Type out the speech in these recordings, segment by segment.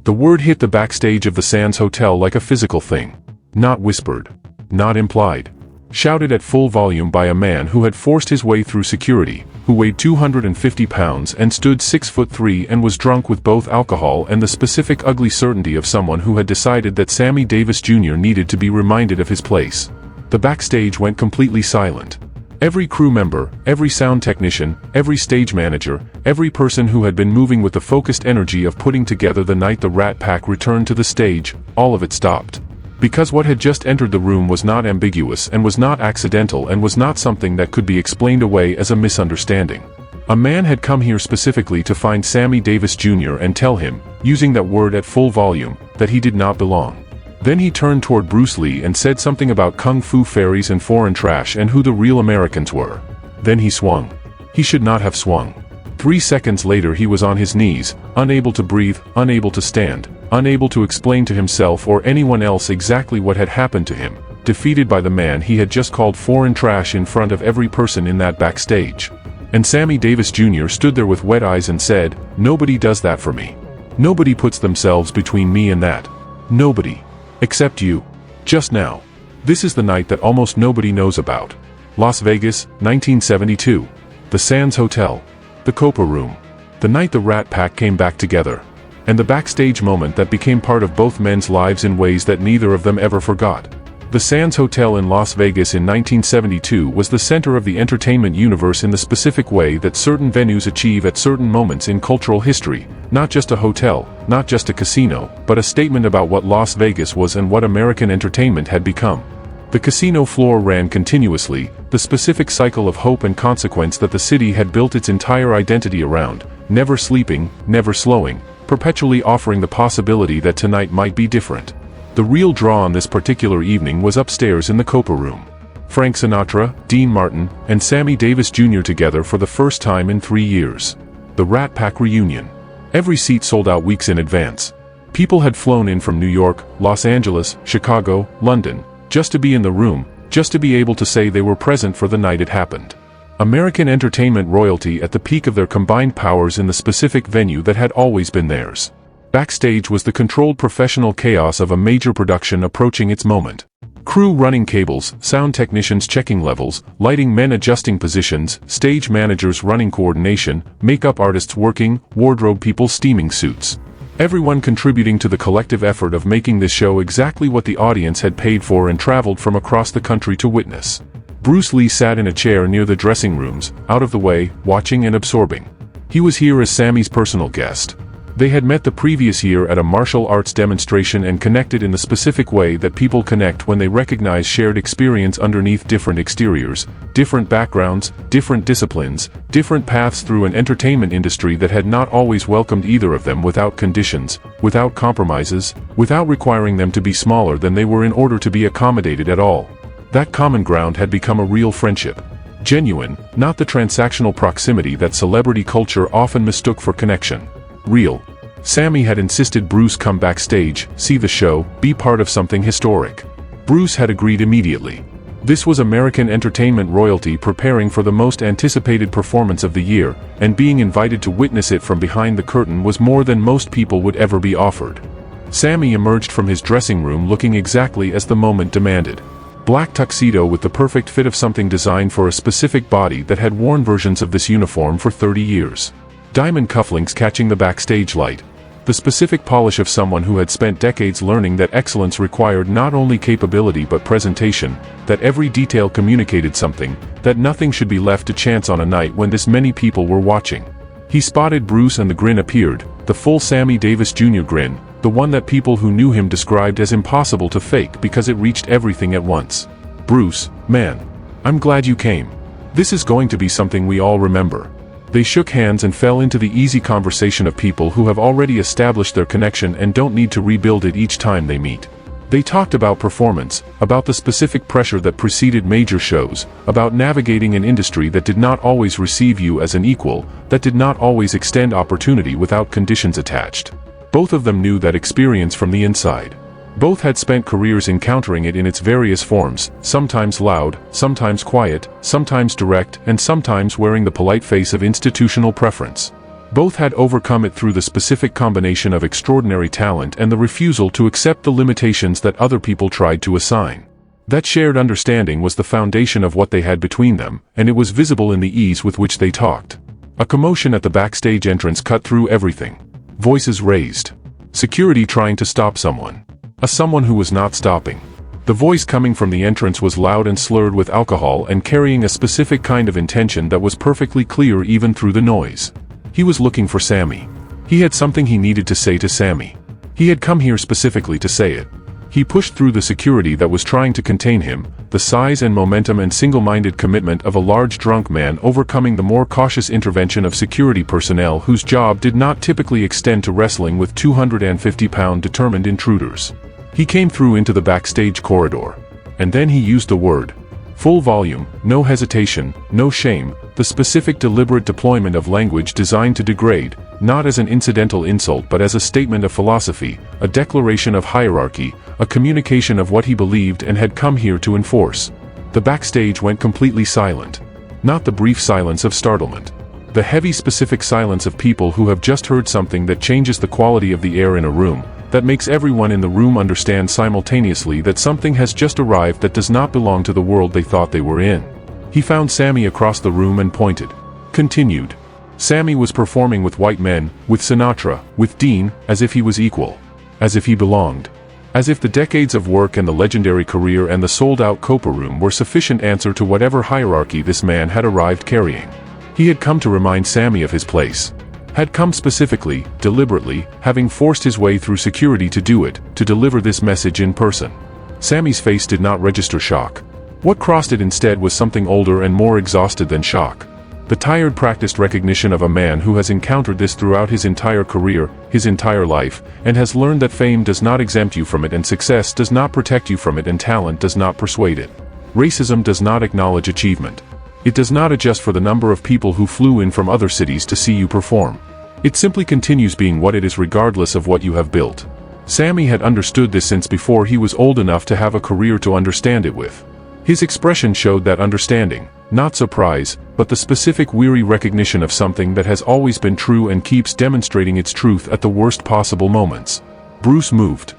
The word hit the backstage of the Sands Hotel like a physical thing. Not whispered. Not implied. Shouted at full volume by a man who had forced his way through security, who weighed 250 pounds and stood 6'3" and was drunk with both alcohol and the specific ugly certainty of someone who had decided that Sammy Davis Jr. needed to be reminded of his place. The backstage went completely silent. Every crew member, every sound technician, every stage manager, every person who had been moving with the focused energy of putting together the night the Rat Pack returned to the stage, all of it stopped. Because what had just entered the room was not ambiguous and was not accidental and was not something that could be explained away as a misunderstanding. A man had come here specifically to find Sammy Davis Jr. and tell him, using that word at full volume, that he did not belong. Then he turned toward Bruce Lee and said something about kung fu fairies and foreign trash and who the real Americans were. Then he swung. He should not have swung. 3 seconds later he was on his knees, unable to breathe, unable to stand, unable to explain to himself or anyone else exactly what had happened to him, defeated by the man he had just called foreign trash in front of every person in that backstage. And Sammy Davis Jr. stood there with wet eyes and said, "Nobody does that for me. Nobody puts themselves between me and that. Nobody. Except you. Just now." This is the night that almost nobody knows about. Las Vegas, 1972. The Sands Hotel. The Copa Room. The night the Rat Pack came back together. And the backstage moment that became part of both men's lives in ways that neither of them ever forgot. The Sands Hotel in Las Vegas in 1972 was the center of the entertainment universe in the specific way that certain venues achieve at certain moments in cultural history, not just a hotel, not just a casino, but a statement about what Las Vegas was and what American entertainment had become. The casino floor ran continuously, the specific cycle of hope and consequence that the city had built its entire identity around, never sleeping, never slowing, perpetually offering the possibility that tonight might be different. The real draw on this particular evening was upstairs in the Copa Room. Frank Sinatra, Dean Martin, and Sammy Davis Jr. together for the first time in 3 years. The Rat Pack reunion. Every seat sold out weeks in advance. People had flown in from New York, Los Angeles, Chicago, London, just to be in the room, just to be able to say they were present for the night it happened. American entertainment royalty at the peak of their combined powers in the specific venue that had always been theirs. Backstage was the controlled professional chaos of a major production approaching its moment. Crew running cables, sound technicians checking levels, lighting men adjusting positions, stage managers running coordination, makeup artists working, wardrobe people steaming suits. Everyone contributing to the collective effort of making this show exactly what the audience had paid for and traveled from across the country to witness. Bruce Lee sat in a chair near the dressing rooms, out of the way, watching and absorbing. He was here as Sammy's personal guest. They had met the previous year at a martial arts demonstration and connected in the specific way that people connect when they recognize shared experience underneath different exteriors, different backgrounds, different disciplines, different paths through an entertainment industry that had not always welcomed either of them without conditions, without compromises, without requiring them to be smaller than they were in order to be accommodated at all. That common ground had become a real friendship. Genuine, not the transactional proximity that celebrity culture often mistook for connection. Real. Sammy had insisted Bruce come backstage, see the show, be part of something historic. Bruce had agreed immediately. This was American entertainment royalty preparing for the most anticipated performance of the year, and being invited to witness it from behind the curtain was more than most people would ever be offered. Sammy emerged from his dressing room looking exactly as the moment demanded. Black tuxedo with the perfect fit of something designed for a specific body that had worn versions of this uniform for 30 years. Diamond cufflinks catching the backstage light. The specific polish of someone who had spent decades learning that excellence required not only capability but presentation, that every detail communicated something, that nothing should be left to chance on a night when this many people were watching. He spotted Bruce and the grin appeared, the full Sammy Davis Jr. grin, the one that people who knew him described as impossible to fake because it reached everything at once. "Bruce, man. I'm glad you came. This is going to be something we all remember." They shook hands and fell into the easy conversation of people who have already established their connection and don't need to rebuild it each time they meet. They talked about performance, about the specific pressure that preceded major shows, about navigating an industry that did not always receive you as an equal, that did not always extend opportunity without conditions attached. Both of them knew that experience from the inside. Both had spent careers encountering it in its various forms, sometimes loud, sometimes quiet, sometimes direct, and sometimes wearing the polite face of institutional preference. Both had overcome it through the specific combination of extraordinary talent and the refusal to accept the limitations that other people tried to assign. That shared understanding was the foundation of what they had between them, and it was visible in the ease with which they talked. A commotion at the backstage entrance cut through everything. Voices raised. Security trying to stop someone. Someone who was not stopping. The voice coming from the entrance was loud and slurred with alcohol and carrying a specific kind of intention that was perfectly clear even through the noise. He was looking for Sammy. He had something he needed to say to Sammy. He had come here specifically to say it. He pushed through the security that was trying to contain him, the size and momentum and single-minded commitment of a large drunk man overcoming the more cautious intervention of security personnel whose job did not typically extend to wrestling with 250-pound determined intruders. He came through into the backstage corridor. And then he used the word. Full volume, no hesitation, no shame, the specific deliberate deployment of language designed to degrade, not as an incidental insult but as a statement of philosophy, a declaration of hierarchy, a communication of what he believed and had come here to enforce. The backstage went completely silent. Not the brief silence of startlement. The heavy specific silence of people who have just heard something that changes the quality of the air in a room, that makes everyone in the room understand simultaneously that something has just arrived that does not belong to the world they thought they were in. He found Sammy across the room and pointed. Continued. Sammy was performing with white men, with Sinatra, with Dean, as if he was equal. As if he belonged. As if the decades of work and the legendary career and the sold-out Copa room were sufficient answer to whatever hierarchy this man had arrived carrying. He had come to remind Sammy of his place. Had come specifically, deliberately, having forced his way through security to do it, to deliver this message in person. Sammy's face did not register shock. What crossed it instead was something older and more exhausted than shock. The tired practiced recognition of a man who has encountered this throughout his entire career, his entire life, and has learned that fame does not exempt you from it and success does not protect you from it and talent does not persuade it. Racism does not acknowledge achievement. It does not adjust for the number of people who flew in from other cities to see you perform. It simply continues being what it is regardless of what you have built. Sammy had understood this since before he was old enough to have a career to understand it with. His expression showed that understanding, not surprise, but the specific weary recognition of something that has always been true and keeps demonstrating its truth at the worst possible moments. Bruce moved.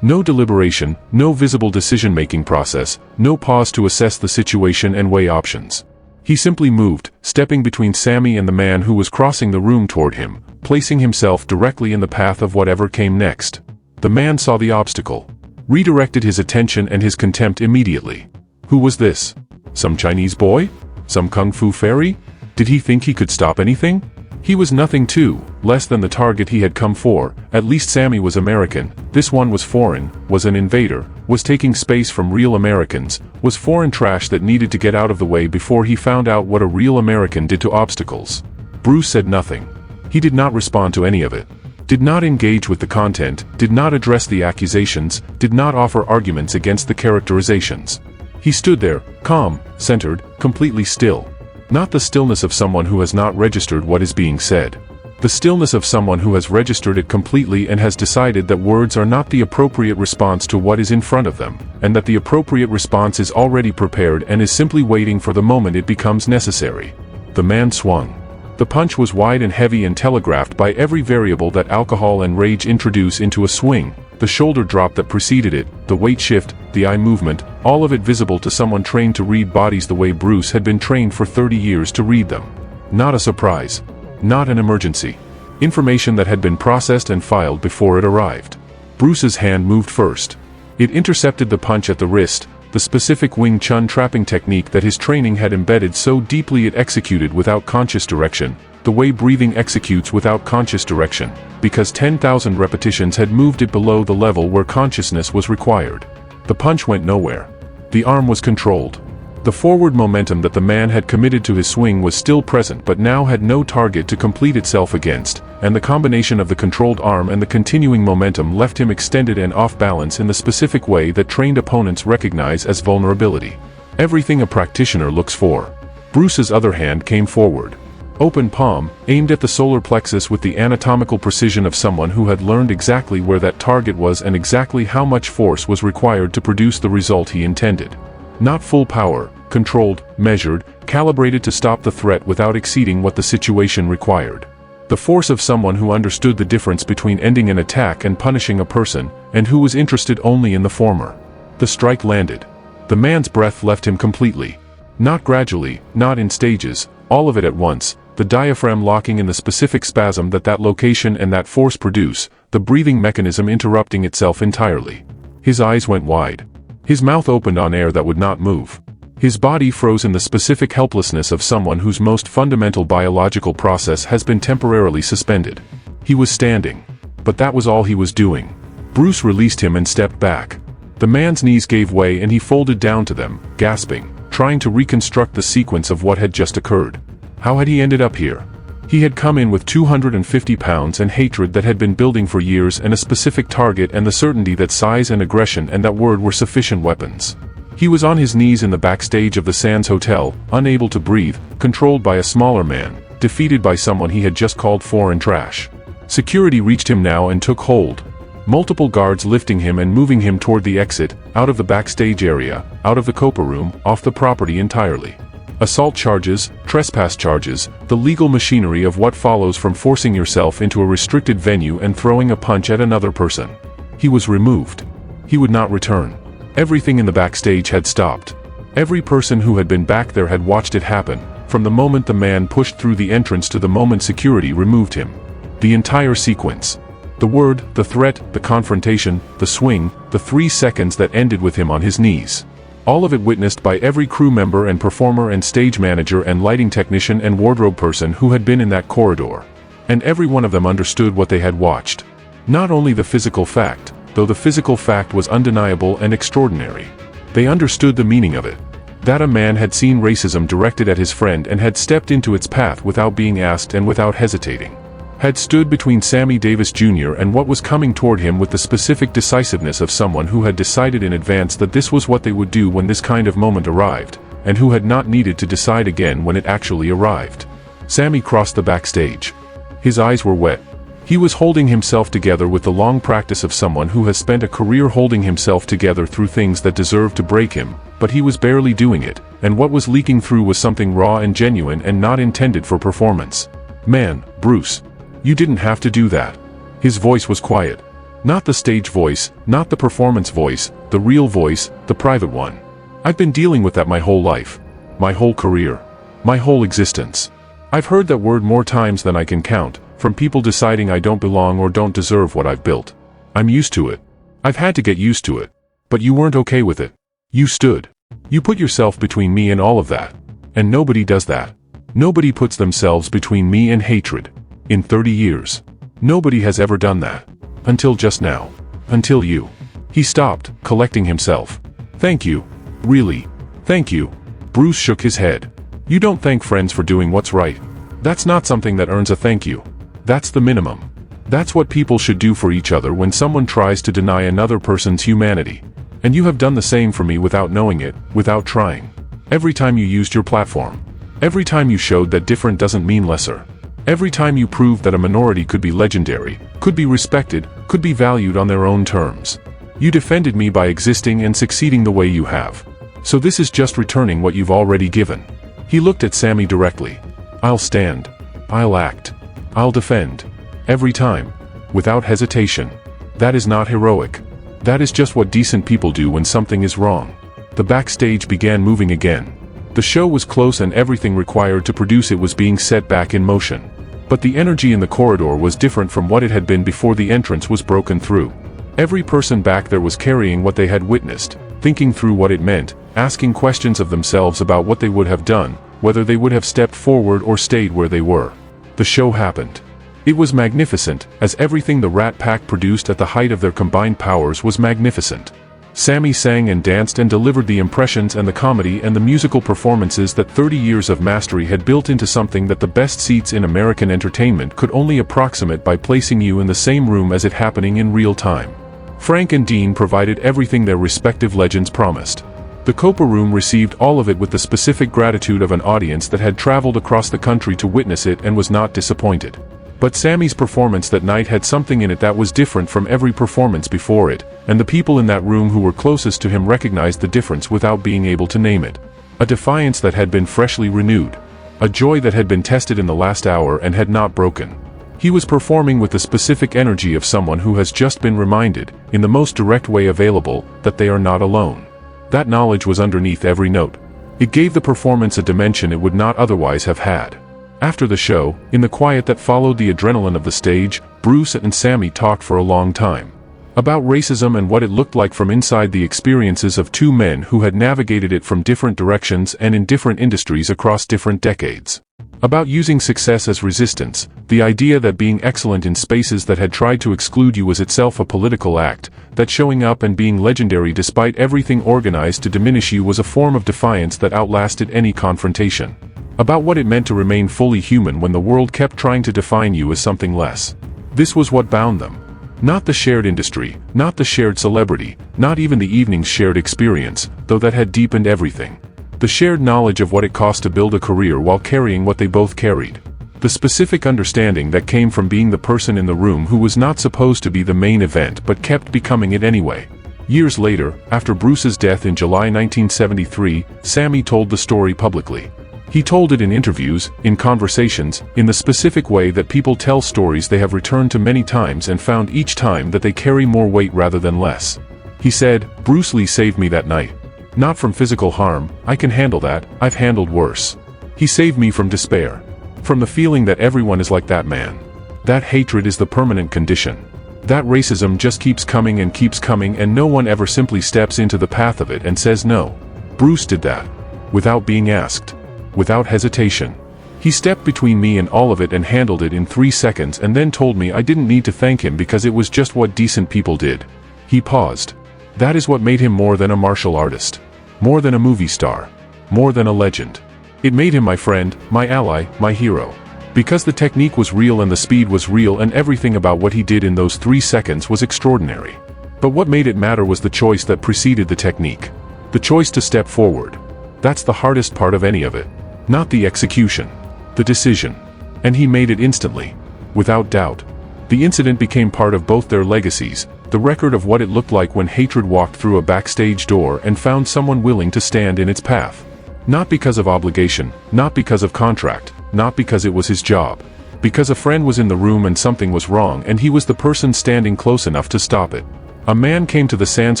No deliberation, no visible decision-making process, no pause to assess the situation and weigh options. He simply moved, stepping between Sammy and the man who was crossing the room toward him, placing himself directly in the path of whatever came next. The man saw the obstacle. Redirected his attention and his contempt immediately. Who was this? Some Chinese boy? Some kung fu fairy? Did he think he could stop anything? He was nothing too, less than the target he had come for. At least Sammy was American, this one was foreign, was an invader, was taking space from real Americans, was foreign trash that needed to get out of the way before he found out what a real American did to obstacles. Bruce said nothing. He did not respond to any of it. Did not engage with the content, did not address the accusations, did not offer arguments against the characterizations. He stood there, calm, centered, completely still. Not the stillness of someone who has not registered what is being said. The stillness of someone who has registered it completely and has decided that words are not the appropriate response to what is in front of them, and that the appropriate response is already prepared and is simply waiting for the moment it becomes necessary. The man swung. The punch was wide and heavy and telegraphed by every variable that alcohol and rage introduce into a swing, the shoulder drop that preceded it, the weight shift, the eye movement, all of it visible to someone trained to read bodies the way Bruce had been trained for 30 years to read them. Not a surprise. Not an emergency. Information that had been processed and filed before it arrived. Bruce's hand moved first. It intercepted the punch at the wrist, the specific Wing Chun trapping technique that his training had embedded so deeply it executed without conscious direction, the way breathing executes without conscious direction, because 10,000 repetitions had moved it below the level where consciousness was required. The punch went nowhere. The arm was controlled. The forward momentum that the man had committed to his swing was still present but now had no target to complete itself against, and the combination of the controlled arm and the continuing momentum left him extended and off balance in the specific way that trained opponents recognize as vulnerability. Everything a practitioner looks for. Bruce's other hand came forward. Open palm, aimed at the solar plexus with the anatomical precision of someone who had learned exactly where that target was and exactly how much force was required to produce the result he intended. Not full power, controlled, measured, calibrated to stop the threat without exceeding what the situation required. The force of someone who understood the difference between ending an attack and punishing a person, and who was interested only in the former. The strike landed. The man's breath left him completely. Not gradually, not in stages, all of it at once, the diaphragm locking in the specific spasm that location and that force produce, the breathing mechanism interrupting itself entirely. His eyes went wide. His mouth opened on air that would not move. His body froze in the specific helplessness of someone whose most fundamental biological process has been temporarily suspended. He was standing. But that was all he was doing. Bruce released him and stepped back. The man's knees gave way and he folded down to them, gasping, trying to reconstruct the sequence of what had just occurred. How had he ended up here? He had come in with 250 pounds and hatred that had been building for years and a specific target and the certainty that size and aggression and that word were sufficient weapons. He was on his knees in the backstage of the Sands Hotel, unable to breathe, controlled by a smaller man, defeated by someone he had just called foreign trash. Security reached him now and took hold. Multiple guards lifting him and moving him toward the exit, out of the backstage area, out of the Copa room, off the property entirely. Assault charges, trespass charges, the legal machinery of what follows from forcing yourself into a restricted venue and throwing a punch at another person. He was removed. He would not return. Everything in the backstage had stopped. Every person who had been back there had watched it happen, from the moment the man pushed through the entrance to the moment security removed him. The entire sequence. The word, the threat, the confrontation, the swing, the 3 seconds that ended with him on his knees. All of it witnessed by every crew member and performer and stage manager and lighting technician and wardrobe person who had been in that corridor. And every one of them understood what they had watched. Not only the physical fact, though the physical fact was undeniable and extraordinary. They understood the meaning of it. That a man had seen racism directed at his friend and had stepped into its path without being asked and without hesitating. Had stood between Sammy Davis Jr. and what was coming toward him with the specific decisiveness of someone who had decided in advance that this was what they would do when this kind of moment arrived, and who had not needed to decide again when it actually arrived. Sammy crossed the backstage. His eyes were wet. He was holding himself together with the long practice of someone who has spent a career holding himself together through things that deserved to break him, but he was barely doing it, and what was leaking through was something raw and genuine and not intended for performance. Man, Bruce. You didn't have to do that. His voice was quiet. Not the stage voice, not the performance voice, the real voice, the private one. I've been dealing with that my whole life. My whole career. My whole existence. I've heard that word more times than I can count, from people deciding I don't belong or don't deserve what I've built. I'm used to it. I've had to get used to it. But you weren't okay with it. You stood. You put yourself between me and all of that. And nobody does that. Nobody puts themselves between me and hatred. In 30 years. Nobody has ever done that. Until just now. Until you. He stopped, collecting himself. Thank you. Really. Thank you. Bruce shook his head. You don't thank friends for doing what's right. That's not something that earns a thank you. That's the minimum. That's what people should do for each other when someone tries to deny another person's humanity. And you have done the same for me without knowing it, without trying. Every time you used your platform. Every time you showed that different doesn't mean lesser. Every time you proved that a minority could be legendary, could be respected, could be valued on their own terms. You defended me by existing and succeeding the way you have. So this is just returning what you've already given. He looked at Sammy directly. I'll stand. I'll act. I'll defend. Every time. Without hesitation. That is not heroic. That is just what decent people do when something is wrong. The backstage began moving again. The show was close and everything required to produce it was being set back in motion. But the energy in the corridor was different from what it had been before the entrance was broken through. Every person back there was carrying what they had witnessed, thinking through what it meant, asking questions of themselves about what they would have done, whether they would have stepped forward or stayed where they were. The show happened. It was magnificent, as everything the Rat Pack produced at the height of their combined powers was magnificent. Sammy sang and danced and delivered the impressions and the comedy and the musical performances that 30 years of mastery had built into something that the best seats in American entertainment could only approximate by placing you in the same room as it happening in real time. Frank and Dean provided everything their respective legends promised. The Copa room received all of it with the specific gratitude of an audience that had traveled across the country to witness it and was not disappointed. But Sammy's performance that night had something in it that was different from every performance before it, and the people in that room who were closest to him recognized the difference without being able to name it. A defiance that had been freshly renewed. A joy that had been tested in the last hour and had not broken. He was performing with the specific energy of someone who has just been reminded, in the most direct way available, that they are not alone. That knowledge was underneath every note. It gave the performance a dimension it would not otherwise have had. After the show, in the quiet that followed the adrenaline of the stage, Bruce and Sammy talked for a long time. About racism and what it looked like from inside the experiences of two men who had navigated it from different directions and in different industries across different decades. About using success as resistance, the idea that being excellent in spaces that had tried to exclude you was itself a political act, that showing up and being legendary despite everything organized to diminish you was a form of defiance that outlasted any confrontation. About what it meant to remain fully human when the world kept trying to define you as something less. This was what bound them. Not the shared industry, not the shared celebrity, not even the evening's shared experience, though that had deepened everything. The shared knowledge of what it cost to build a career while carrying what they both carried. The specific understanding that came from being the person in the room who was not supposed to be the main event but kept becoming it anyway. Years later, after Bruce's death in July 1973, Sammy told the story publicly. He told it in interviews, in conversations, in the specific way that people tell stories they have returned to many times and found each time that they carry more weight rather than less. He said, "Bruce Lee saved me that night. Not from physical harm, I can handle that, I've handled worse. He saved me from despair. From the feeling that everyone is like that man. That hatred is the permanent condition. That racism just keeps coming and no one ever simply steps into the path of it and says no. Bruce did that. Without being asked. Without hesitation. He stepped between me and all of it and handled it in 3 seconds and then told me I didn't need to thank him because it was just what decent people did." He paused. That is what made him more than a martial artist. More than a movie star. More than a legend. It made him my friend, my ally, my hero. Because the technique was real and the speed was real and everything about what he did in those 3 seconds was extraordinary. But what made it matter was the choice that preceded the technique. The choice to step forward. That's the hardest part of any of it. Not the execution. The decision. And he made it instantly. Without doubt. The incident became part of both their legacies, the record of what it looked like when hatred walked through a backstage door and found someone willing to stand in its path. Not because of obligation, not because of contract, not because it was his job. Because a friend was in the room and something was wrong and he was the person standing close enough to stop it. A man came to the Sands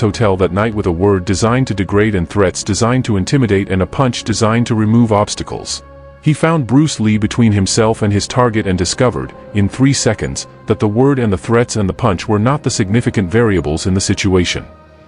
Hotel that night with a word designed to degrade and threats designed to intimidate and a punch designed to remove obstacles. He found Bruce Lee between himself and his target and discovered, in 3 seconds, that the word and the threats and the punch were not the significant variables in the situation.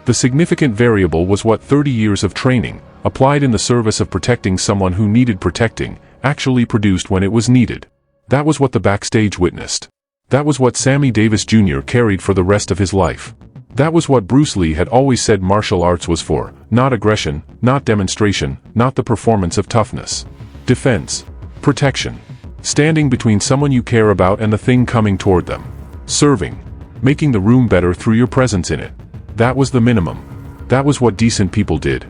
The significant variable was what 30 years of training, applied in the service of protecting someone who needed protecting, actually produced when it was needed. That was what the backstage witnessed. That was what Sammy Davis Jr. carried for the rest of his life. That was what Bruce Lee had always said martial arts was for, not aggression, not demonstration, not the performance of toughness. Defense. Protection. Standing between someone you care about and the thing coming toward them. Serving. Making the room better through your presence in it. That was the minimum. That was what decent people did.